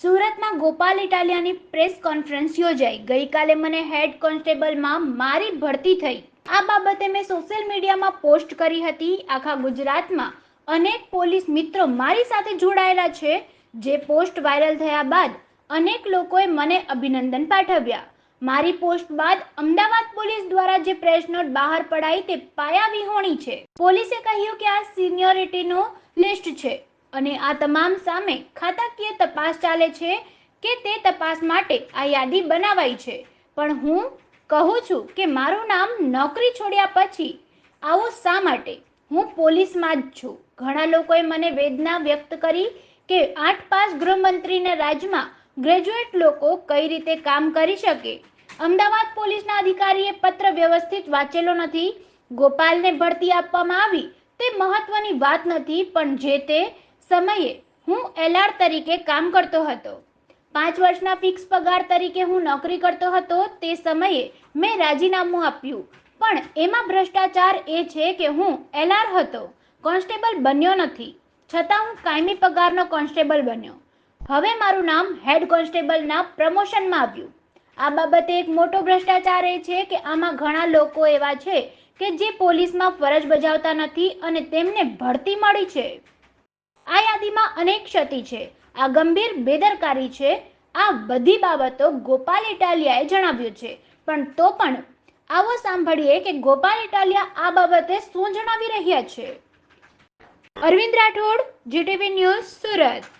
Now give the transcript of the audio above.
સુરતમાં Gopal ઇટાલિયાની press conference યોજાઈ. ગઈકાલે મને હેડ કોન્સ્ટેબલમાં મારી ભરતી થઈ. આ બાબતે મેં સોશિયલ મીડિયામાં પોસ્ટ કરી હતી. આખા ગુજરાતમાં અનેક પોલીસ મિત્રો મારી સાથે જોડાયેલા છે. જે પોસ્ટ વાયરલ થયા બાદ અનેક લોકોએ મને અભિનંદન પાઠવ્યા. મારી પોસ્ટ બાદ અમદાવાદ પોલીસ દ્વારા જે પ્રેસ નોટ બહાર પડાઈ તે પાયાવિહોણી છે. પોલીસે કહ્યું કે આ સિનિયોરિટીનો લિસ્ટ છે અને આ તમામ સામે ખાતાકીય તપાસ ચાલે છે કે તે તપાસ માટે આ યાદી બનાવાઈ છે. પણ હું કહું છું કે મારું નામ નોકરી છોડ્યા પછી આવું શા માટે? હું પોલીસમાં જ છું. ઘણા લોકોએ મને વેદના વ્યક્ત કરી કે 8 પાસ ગૃહમંત્રીના રાજમાં ગ્રેજ્યુએટ લોકો કઈ રીતે કામ કરી શકે. અમદાવાદ પોલીસના અધિકારીએ પત્ર વ્યવસ્થિત વાંચેલો નથી. ગોપાલને ભરતી આપવામાં આવી તે મહત્વની વાત નથી, પણ જે તે સમયે હું એલઆર તરીકે કામ કરતો હતો. 5 વર્ષના ફિક્સ પગાર તરીકે હું નોકરી કરતો હતો. તે સમયે મેં રાજીનામું આપ્યું, પણ એમાં ભ્રષ્ટાચાર એ છે કે હું એલઆર હતો, કોન્સ્ટેબલ બન્યો નથી. છતાં હું કાયમી પગારનો કોન્સ્ટેબલ બન્યો. હવે મારું નામ હેડ કોન્સ્ટેબલના પ્રમોશનમાં આવ્યું. આ બાબતે એક મોટો ભ્રષ્ટાચાર એ છે કે આમાં ઘણા લોકો એવા છે કે જે પોલીસમાં ફરજ બજાવતા નથી અને તેમને ભરતી મળી છે. આ યાદીમાં અનેક ક્ષતિ છે. આ ગંભીર બેદરકારી છે. આ બધી બાબતો ગોપાલ ઇટાલિયાએ જણાવ્યું છે. પણ તો પણ આવો સાંભળીએ કે ગોપાલ ઇટાલિયા આ બાબતે શું જણાવી રહ્યા છે. Arvind Rathod, GTV news, Surat.